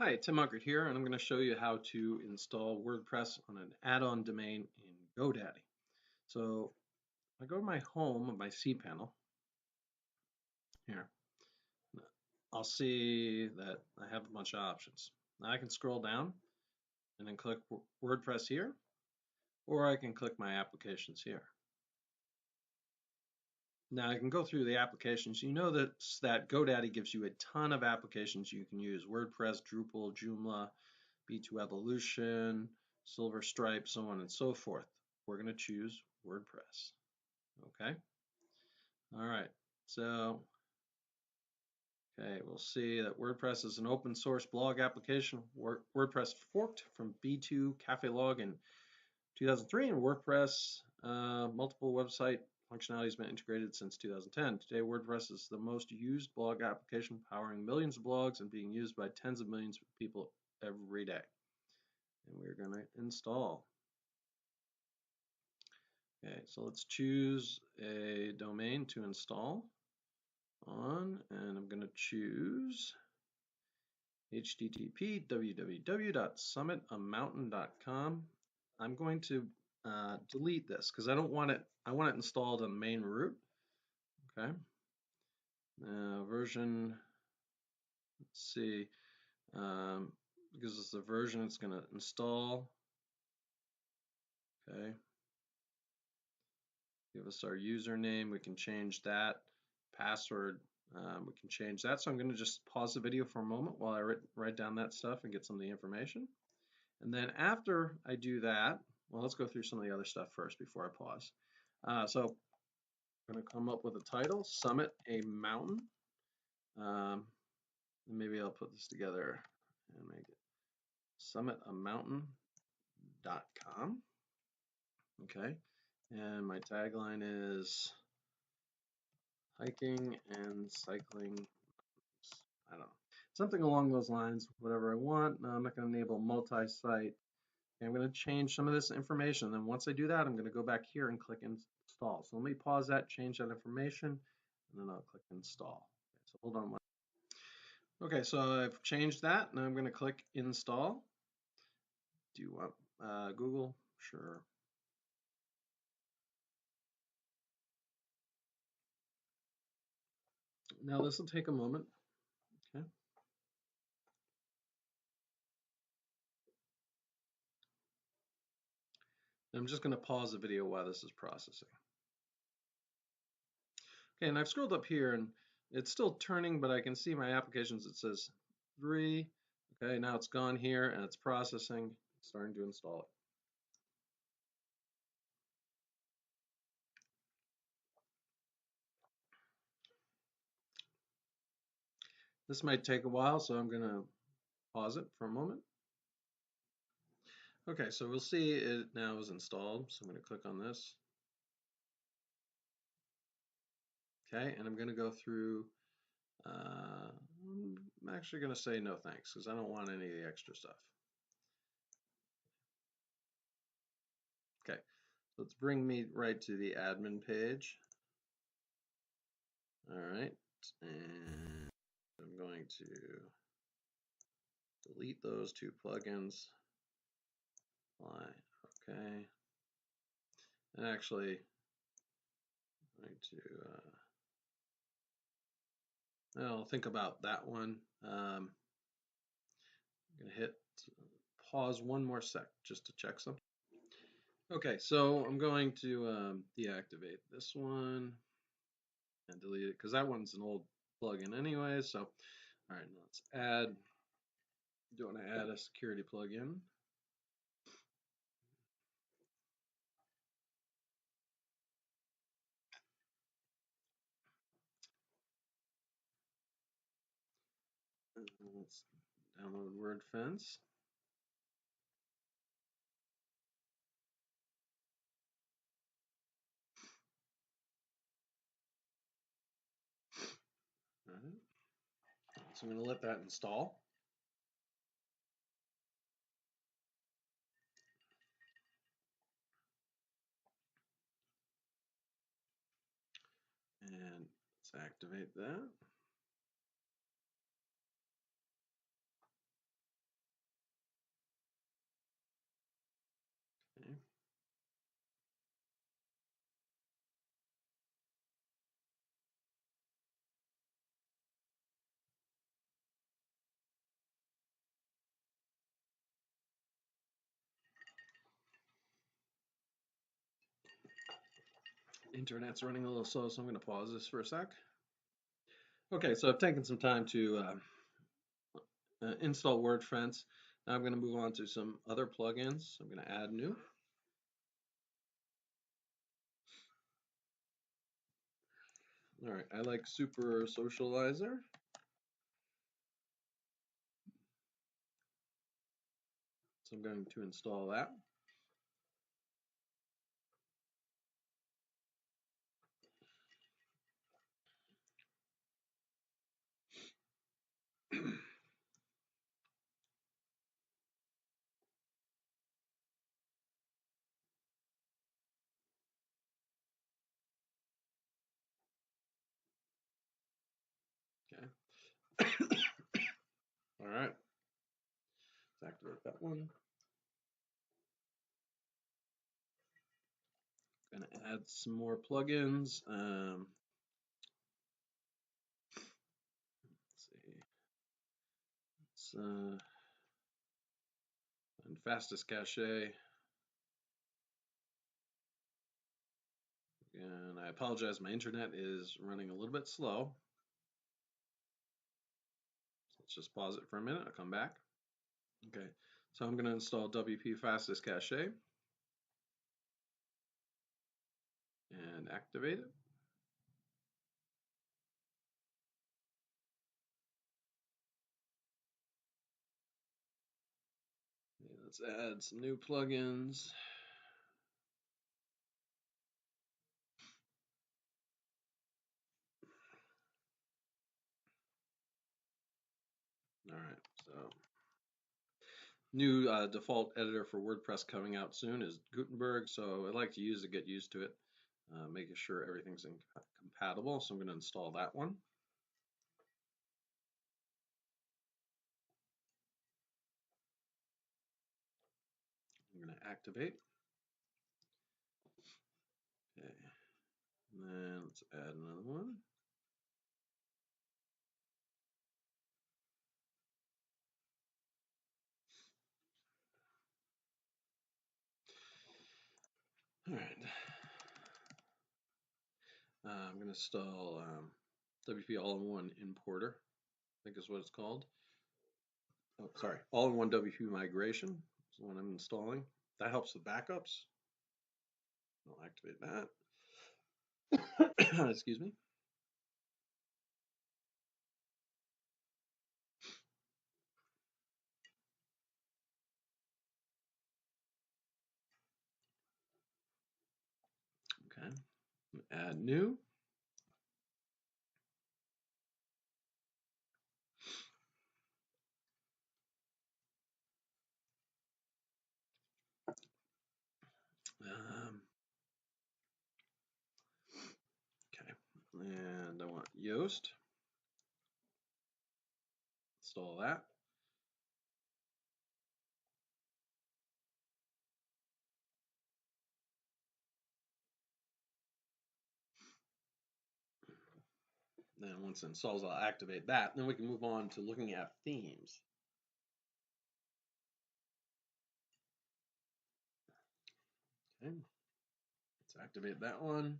Hi, Tim Unkert here, and I'm going to show you how to install WordPress on an add-on domain in Godaddy. So I go to my home of my cPanel here. I'll see that I have a bunch of options. Now I can scroll down and then click WordPress here, or I can click my applications here. Now I can go through the applications. You know that Godaddy gives you a ton of applications you can use: WordPress, Drupal, Joomla, B2 Evolution, Silver Stripe, so on and so forth. We're going to choose WordPress. Okay. All right. So, we'll see that WordPress is an open source blog application. WordPress forked from B2 Cafe Log in 2003, and WordPress multiple website functionality has been integrated since 2010. Today, WordPress is the most used blog application, powering millions of blogs and being used by tens of millions of people every day. And we're going to install. Okay, so let's choose a domain to install on, and I'm going to choose http www.summitamountain.com. I'm going to delete this because I don't want it. I want it installed on the main root. Okay. Version. Let's see. Because it's the version it's going to install. Okay. Give us our username. We can change that. Password. We can change that. So I'm going to just pause the video for a moment while I write down that stuff and get some of the information. And then after I do that, well, let's go through some of the other stuff first before I pause. So I'm going to come up with a title, Summit a Mountain. And maybe I'll put this together and make it summitamountain.com. Okay. And my tagline is hiking and cycling. I don't know. Something along those lines, whatever I want. Now, I'm not going to enable multi-site. I'm going to change some of this information. And then once I do that, I'm going to go back here and click install. So let me pause that, change that information, and then I'll click install. Okay, so hold on. Okay, so I've changed that. Now I'm going to click install. Do you want Google? Sure. Now this will take a moment. Okay. I'm just going to pause the video while this is processing. Okay, and I've scrolled up here and it's still turning, but I can see my applications. It says 3. Okay, now it's gone here and it's processing, starting to install it. This might take a while, so I'm going to pause it for a moment. Okay, so we'll see it now is installed. So I'm going to click on this. Okay, and I'm going to go through. I'm actually going to say no thanks because I don't want any of the extra stuff. Okay, so let's bring me right to the admin page. All right, and I'm going to delete those 2 plugins. Apply. Okay, and actually, I'm going to. I'll think about that one. I'm going to hit pause one more sec just to check something. Okay, so I'm going to deactivate this one and delete it because that one's an old plugin anyway. So, all right, now let's add. Do you want to add a security plugin? Let's download WordFence. All right. So I'm going to let that install. And let's activate that. Internet's running a little slow, so I'm going to pause this for a sec. Okay, so I've taken some time to install WordPress. Now I'm going to move on to some other plugins. I'm going to add new. All right, I like Super Socializer. So I'm going to install that. Okay. All right. Let's activate that one. Going to add some more plugins. Let's see. It's fastest cache. And I apologize, my internet is running a little bit slow. Let's just pause it for a minute. I'll come back. Okay, so I'm going to install WP Fastest Cache and activate it. Okay, let's add some new plugins. All right, so new default editor for WordPress coming out soon is Gutenberg, so I like to use it, get used to it, making sure everything's compatible. So I'm going to install that one. I'm going to activate. Okay, and then let's add another one. All right. I'm going to install WP All-in-One Importer, I think is what it's called. Oh, sorry, All-in-One WP Migration is the one I'm installing. That helps with backups. I'll activate that. Excuse me. Okay, add new. Okay, and I want Yoast. Install that. Then once it installs, I'll activate that. Then we can move on to looking at themes. Okay, let's activate that one.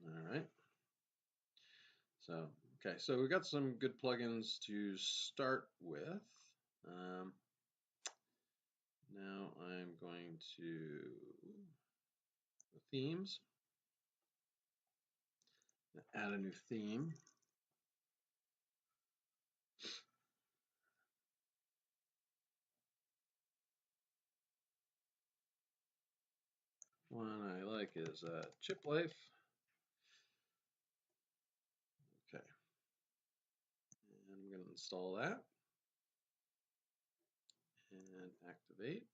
All right. So, okay, so we got some good plugins to start with. Now I'm going to themes, add a new theme. One I like is Chip Life. Okay, and I'm going to install that and activate.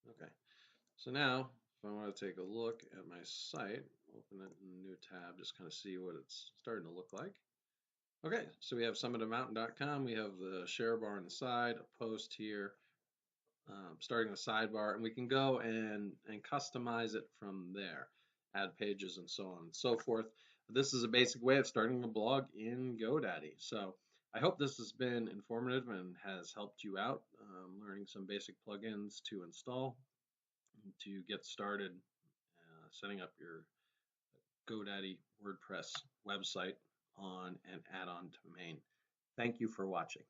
Okay, so now if I want to take a look at my site, open it in a new tab, just kind of see what it's starting to look like. Okay, so we have summitofmountain.com. We have the share bar on the side, a post here, starting the sidebar, and we can go and customize it from there, add pages and so on and so forth. This is a basic way of starting a blog in GoDaddy. So I hope this has been informative and has helped you out learning some basic plugins to install to get started setting up your GoDaddy WordPress website on an add-on domain. Thank you for watching.